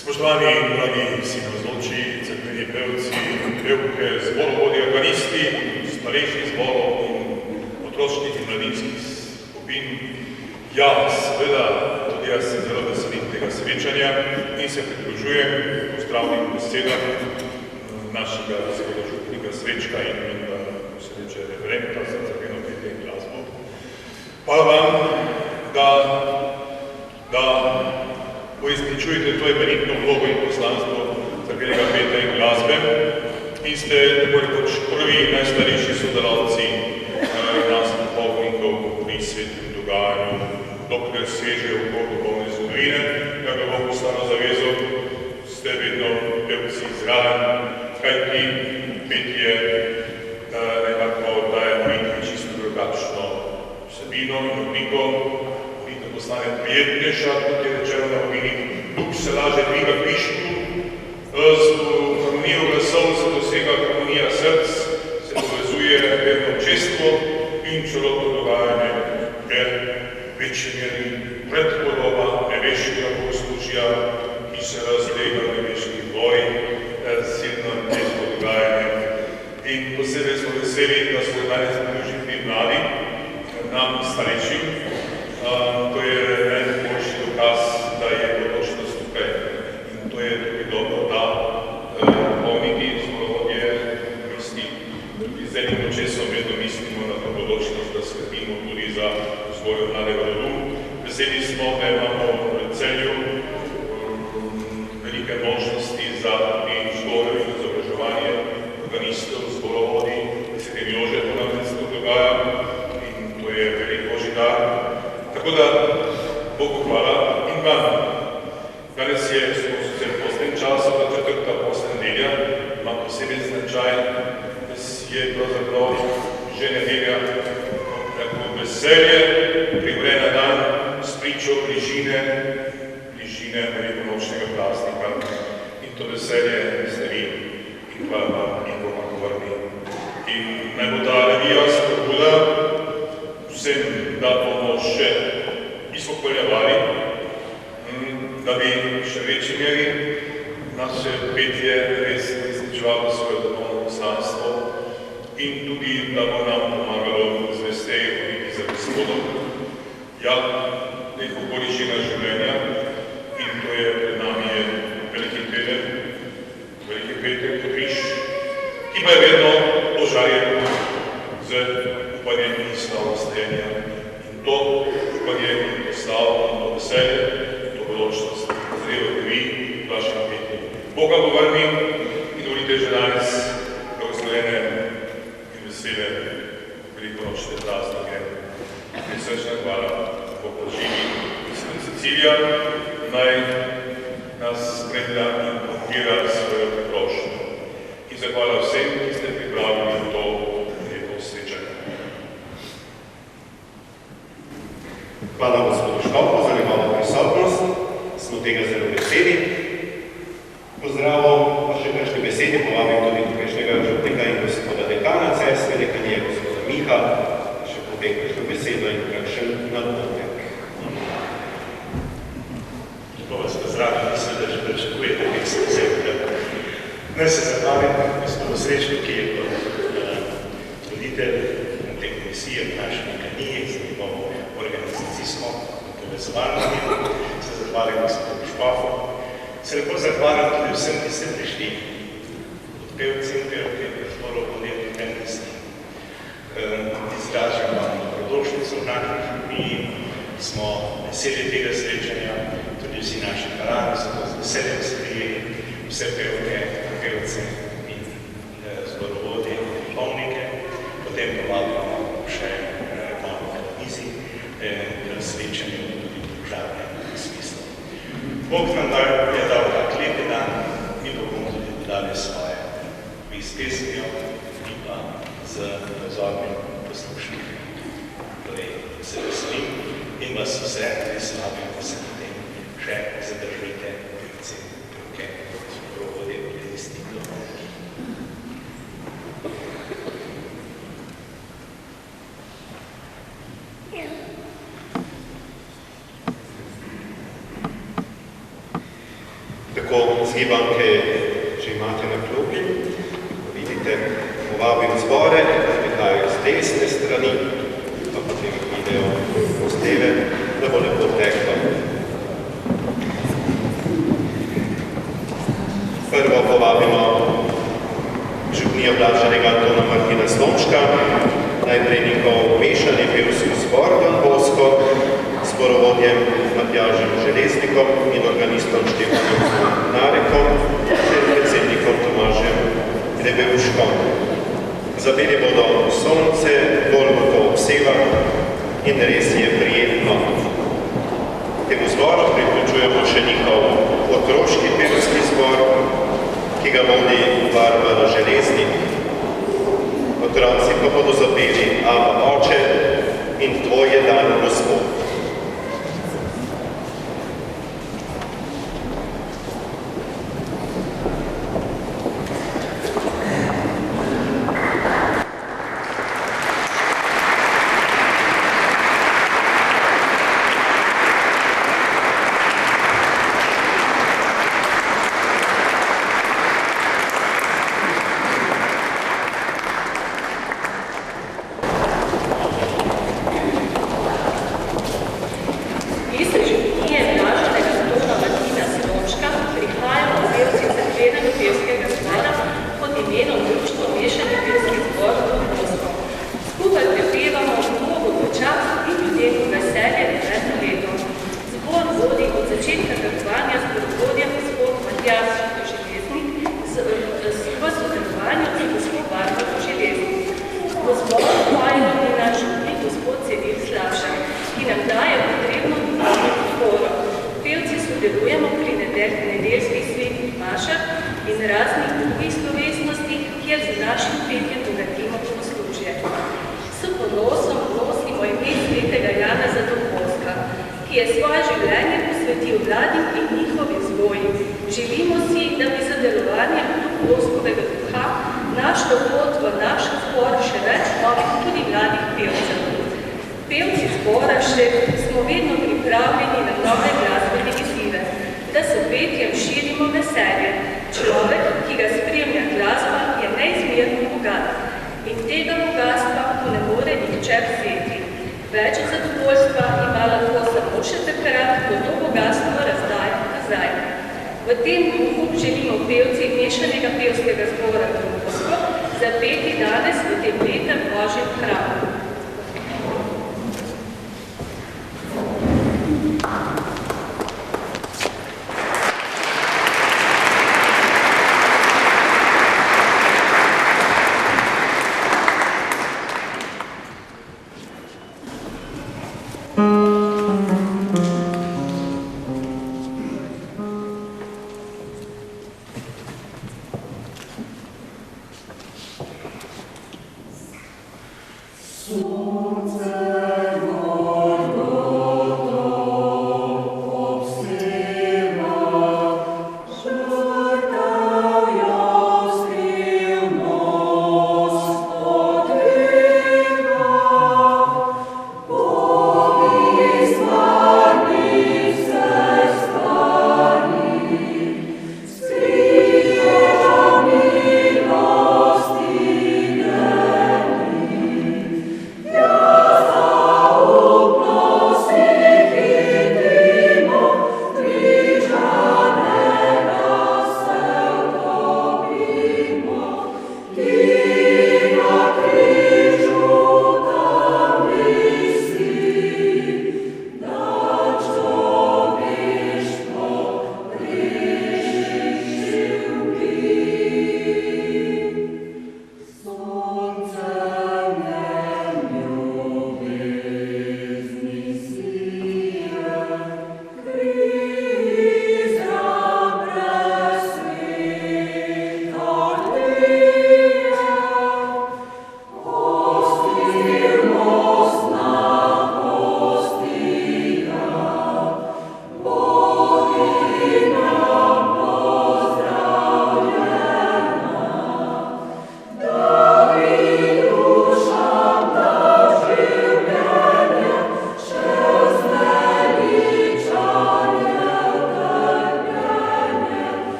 Spoštovani, dragi vsi navzoči, cerkveni pevci, pevke, zborovodje, organisti, starejših zborov in otroških in mladinskih skupin. Ja, seveda, tudi jaz se zelo veselim tega srečanja in se pridružujem pozdravnim besedam našega župnika Srečka in se reče referenta za cerkveno petje in glasbo. Hvala vam, da uresničujete to imenitno vlogo in poslanstvo cerkvenega petja in glasbe in ste tako rekoč prvi najstarejši sodelavci nas duhovnikov pri svetem dogajanju, dokler seže v kor duhovne zgodovine, da ga Bog postano zavezo, ste vedno pevci zraven, kajti petje nekako daje molitvi čisto drugačno vsebino in obliko, postane prijetnejša, kot je rečeno na ovini, duh se laže dviga pišku, z harmonijo glasov se dosega harmonija src, se povezuje verno občestvo in celotno dogajanje, ker večji meri predpodoba nebeškega bogoslužja, ki se razlega v nebeških voj, silno nebeško dogajanje. In posebej smo veseli, da smo danes pridružili mladi, nam starejšim. To je najboljši dokaz, da je bodočnost tukaj. In to je tudi dobro, da duhovniki, zborovodje, misti, tudi z enim očesom vedno mislimo na to bodočnost, da skrbimo tudi za vzgojo mladega rodu. Veseli smo, da imamo v Celju velike možnosti za vzgojo in izobraževanje organistov, zborovodij, ki se tem Jožetu nam mesto dogaja in to je velik božji dar. Tako da, Bogu hvala in vam. Danes je v poslednjem času, v četrta poslednja nedelja, ima posebej značaj, da je pravzaprav že nedelja tako veselje, prigorena dan s pričo bližine velikonočnega praznika. In to veselje ste vi in hvala vam in Bog vam vrni. In naj bo ta revija spodbuda vsem, da bomo še izpopolnjevali, da bi še večji meri naše petje res izničevalo svoje duhovno poslanstvo in tudi, da bo nam pomagalo zvesteje hoditi za Gospodom. Ja, neko količina življenja in to je pred nami je veliki teden, veliki petek, križ, ki pa je vedno požarjen z upanjem in slavostenja. In to upanje in poslavo in to veselje, to bodočnost zrevate vi v vašem petju. Boga bo vrnil in dovolite že danes blagoslovene in vesele velikonočne praznike. Srčna hvala, Bog poživi. Svetega Cecilija naj nas spremlja in podpira svojo prošnjo. In zahvala vsem, ki ste pripravili to lepo srečanje. Hvala gospodu Škopu za njegovo prisotnost, smo tega zelo veseli. Pozdravo, pa še kakšne besede povabim tudi tukajšnjega župnika in gospoda dekana Celjske dekanije, gospoda Miha, še potem kakšno besedo in kakšen napotek. Lepo vas pozdravim, mislim, da že pričakujete nekaj besede. Naj se zahvalim gospodu Srečku, ki je kot voditelj te komisije v naši dekaniji za njegovo organizacijsko povezovalno delo. Se zahvalim gospodu Škofu. Se lepo zahvalim tudi vsem, ki ste prišli od pevci in pevke, zborovodje, organisti. Izražam vam dobrodošlico v naši župniji. Smo veseli tega srečanja, tudi vsi naši karani, zato z veseljem sprejeli vse pevke, pevce in zborovodje, duhovnike. Potem pa vabimo še malo televizi, srečanje tudi družavne smisla. Bog nam je dal tak lepi dan, mi pa bomo tudi dodali svoje s pesmijo in pa z pozornim poslušanjem. Torej se veselim in vas vse vabim, da se potem še zadržite pevci, pevke, zborovodje, organisti, duhovniki. Tako zgibanke že imate na klopi. Vidite, povabim zbore, da prihajajo z desne strani, pa potem videjo z leve, da bo lepo teklo. Prvo povabimo župnija Blaženega Antona Martina Slomška, najprej njihov mešani pevski zbor Don Bosco, zborovodjem Matjažem Železnikom in organistom Štefanom Narekom ter predsednikom Tomažem Rebeuškom. Zapeli bodo Sonce, Golgoto obseva in res je prijetno. Temu zboru priključujemo še njihov otroški pevski zbor, ki ga vodi Barbara Železnik. Otroci pa bodo zapeli Aba oče in Tvoj je dan Gospod. Yeah.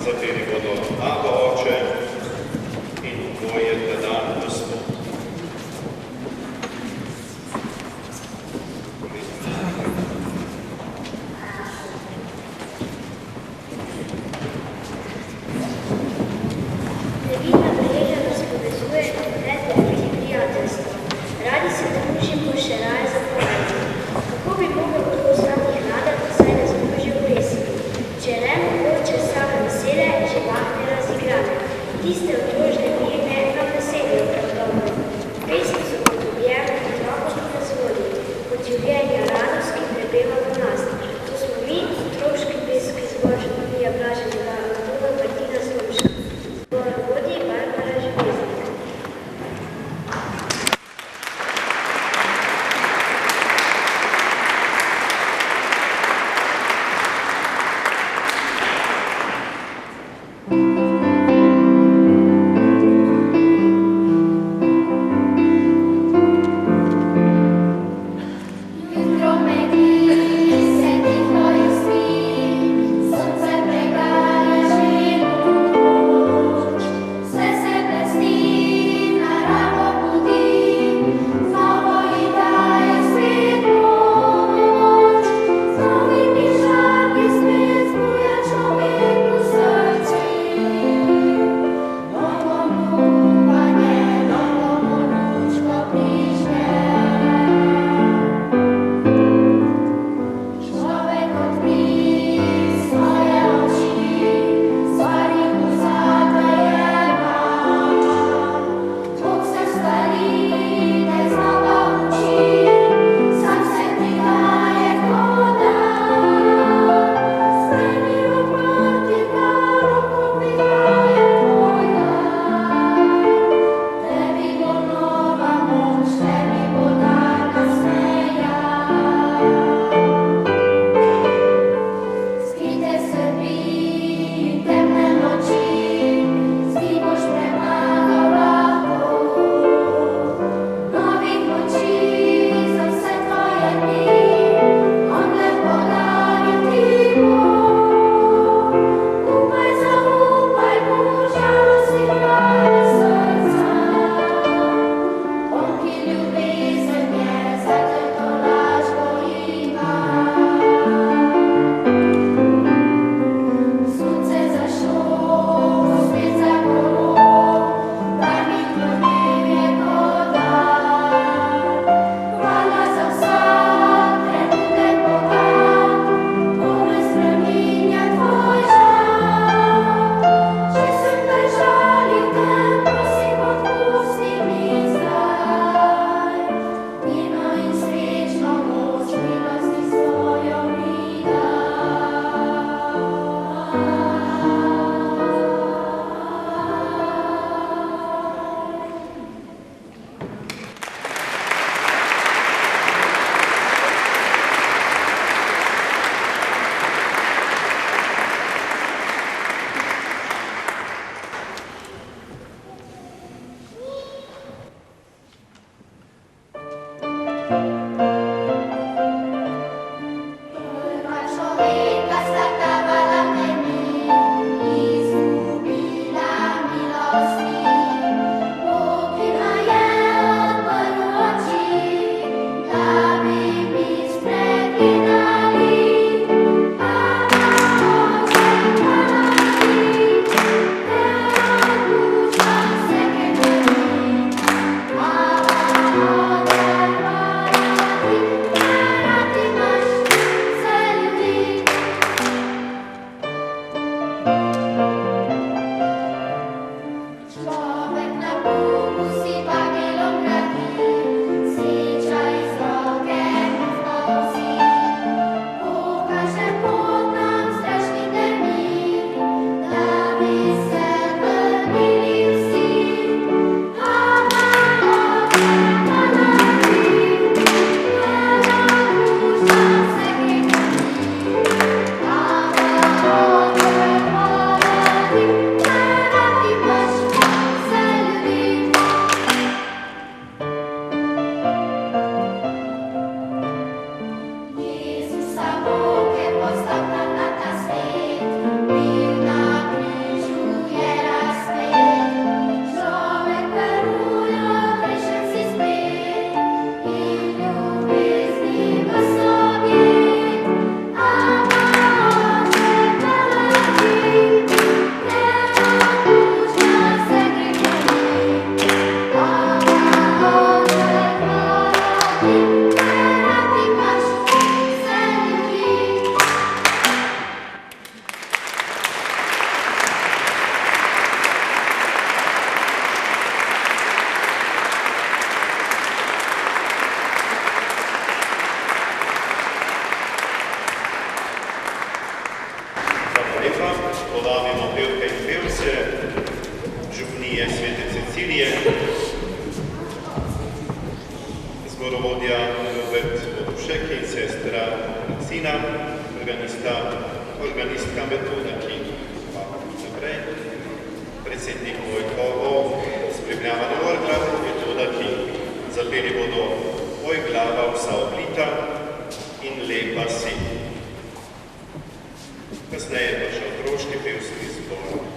Zapeli bodo Aba Oče in oboje predan Gospod. Nevidna mreža nas povezuje in pred veliki prijateljstva. Radi se družimo še raje za povedati. Kako bi mogel to ostati hladen, saj nas druži v pesmi? Če le mogoče same vesele, živahne razigrane. Tiste otrožne mirne nam veselijo prav dobro. Pesmi so kot objem otrokovih razvodi, kot življenja radost, ki prepeva v nas. To smo mi, otroški pesmi zbor Žanija Blaženega Antona Martina Slomška. Zbor vodi Barbara Železnik. liturgije, zborovodja Robert Vodušek in sestra Cina, organistka Metoda, ki pa naprej, predsednik Vojkovo, spremljavanje orgla, Metoda, ki zapeli bodo Oj glava vsa oblita in lepa si. Kasneje pa še otroški pevski zbor.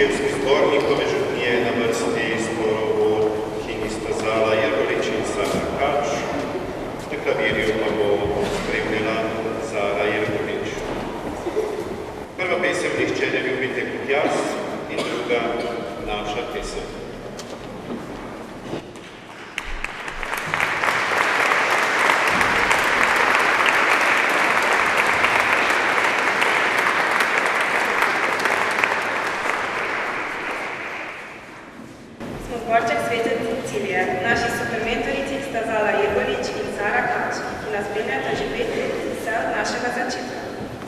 pevski zbor Nikole župnije na vrsti zborovo Hini Stazala Jergolič in Sara Kač. Na klavirju pa bo spremljala Zara Jergolič. Prva pesem Nihče ne ljubite kot jaz in druga Naša pesem. Zborček Svete Cecilije. Naši supermentorici sta Zala Jergolič in Sara Kač, ki nas spremljata že 5 let, vse od našega začetka.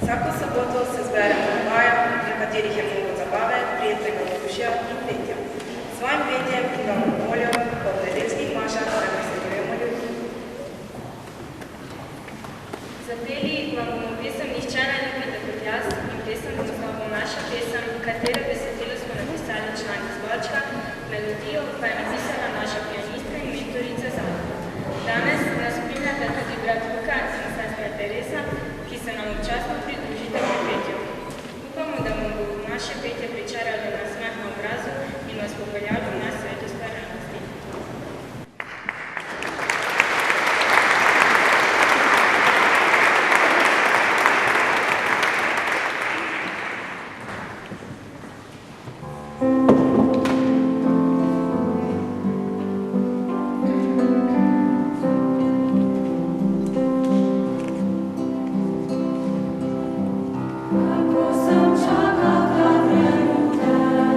Vsako soboto se zberemo na vajah, na katerih je mnogo zabave, prijetnega vzdušja in petja. S svojim petjem in vam voljo po nedeljskih mašah preveseljujemo ljudi. Zapeli vam bomo pesem Nihče ne ljubite kot jaz in pesem z naslovom Naša pesem, katere besedilo smo napisali člani zborčka, melodijo pa je napisala naša pianistka in mentorica Zala. Danes nas spremljata tudi brat Luka in sestra Teresa, ki se nam občasno pridružite pri petju. Upamo, da vam bo naše petje pričaralo na smeh na obrazu in vas popeljalo na svetost realnosti. Ako sam čakala vremena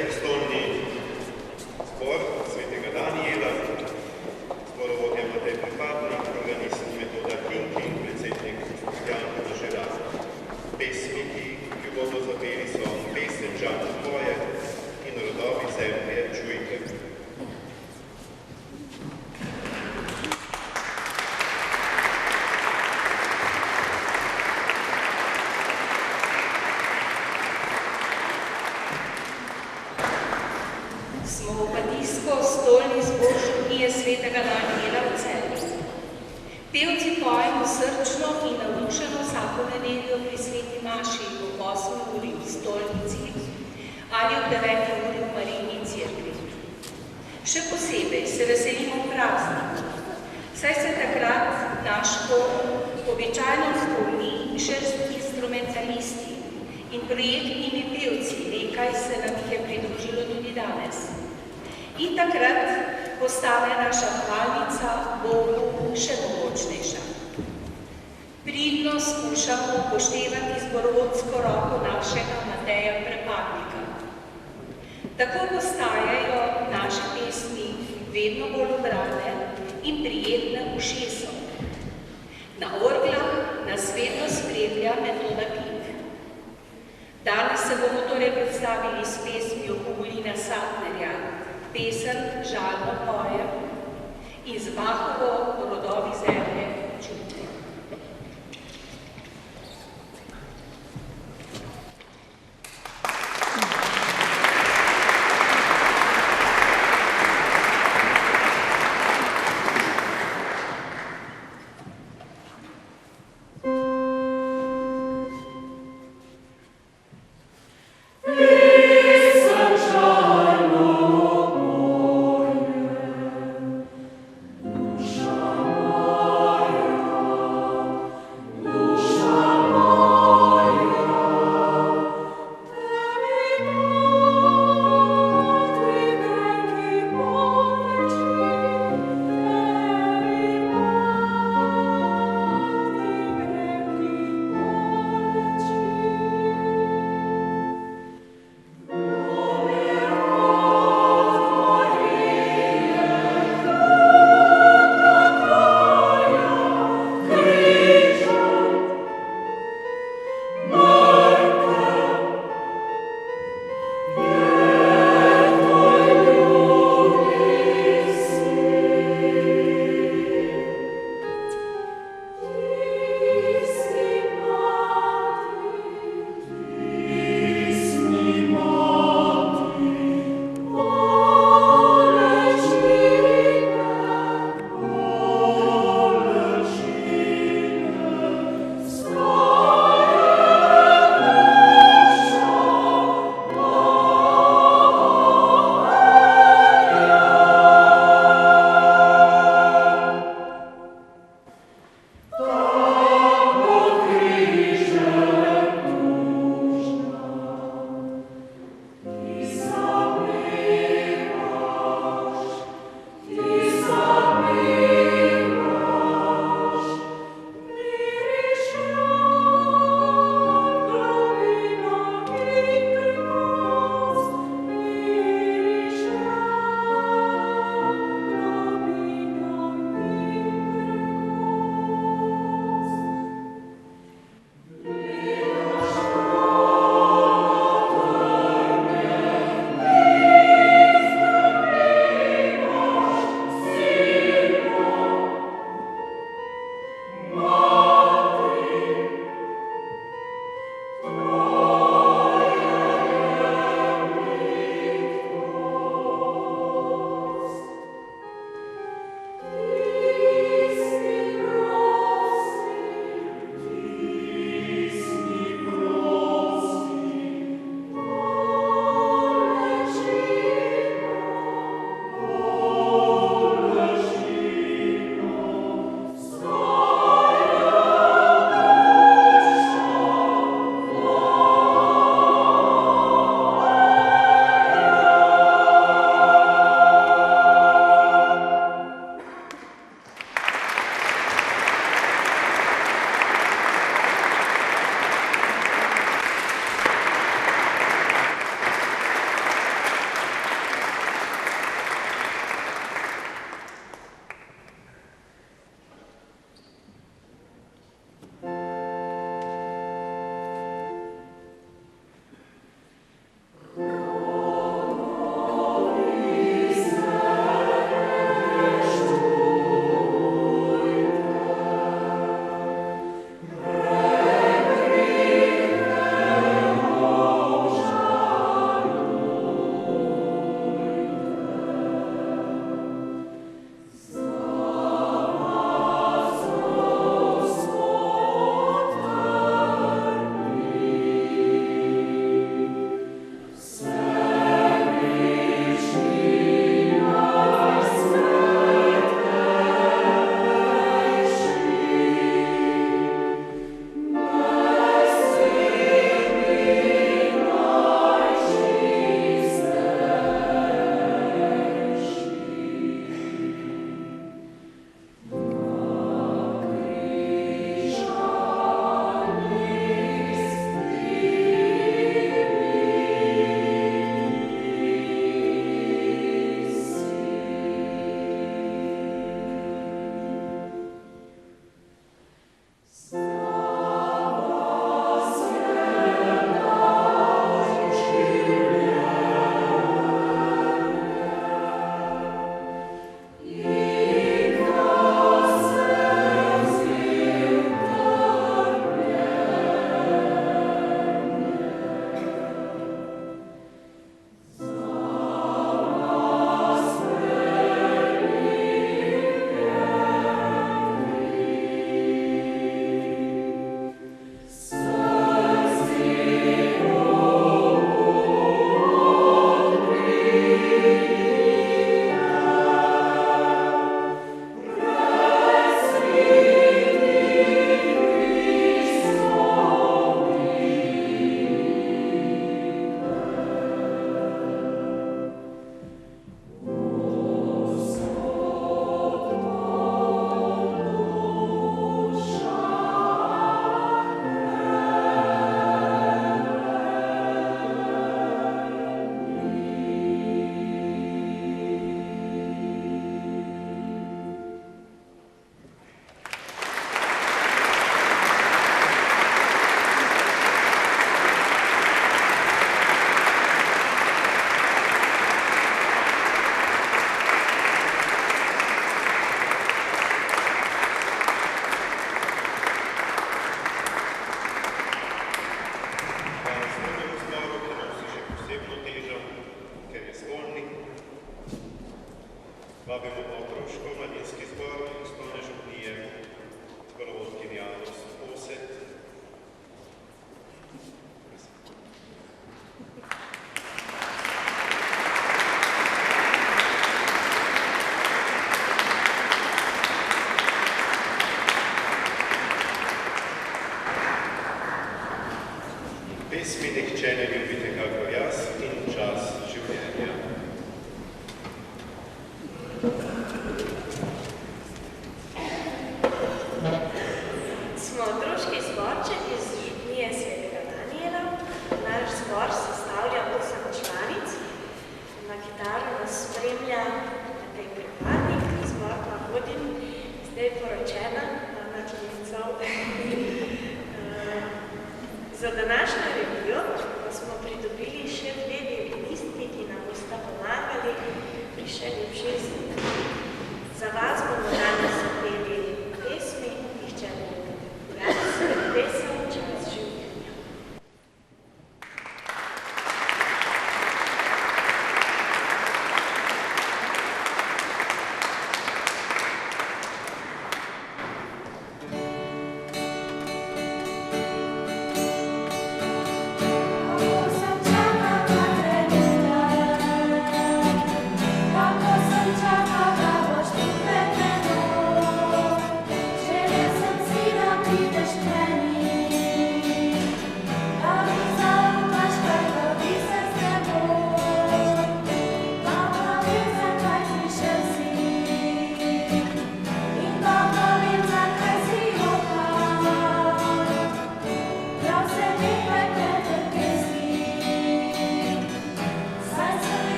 prestolni zbor svetega Danijela, zborovodja Matej Pripadnik, organist Metoda Kinki in predsednik Jan Koželar. Pesniki, ki bodo zapeli, so pesem Žan tvoje in rodovi zemlje čujte. Smo v Opatijsko-stolni zbor župnije svetega Danijela v Celju. Pevci pojemo srčno in navdušeno vsako nedeljo pri sveti maši ob 8. uri v stolnici ali ob 9. uri v Marijini cerkvi. Še posebej se veselimo praznika, saj se takrat naš zbor običajno spomni še z instrumentalisti in projektnimi pevci, nekaj se nam jih je pridružilo tudi danes. In takrat postane naša hvalnica Bogu še mogočnejša. Pridno skušamo upoštevati zborovodsko roko našega Mateja Prepadnika. Tako postajajo naše pesmi vedno bolj ubrane in prijetne ušesom. Na orglah nas vedno spremlja Metoda Pink. Danes se bomo torej predstavili s pesmijo Ugolina Satnerja, pesem Žalno poje in z Bachovo Rodovi zemlje čujte. Shama Vabimo otroško-mladinski zbor Osnovne župnije, zborovodkinja Osed. Pesmi Nihče ne ljubite kakor jaz in Čas življenja. Smo otroški zborček iz župnije Svetega Danijela. Naš zbor sestavlja 8 članic. Na kitaru nas spremlja Matej Pripadnik, zbor pa vodim, zdaj poročena, na Čunicov. Za današnjo revijo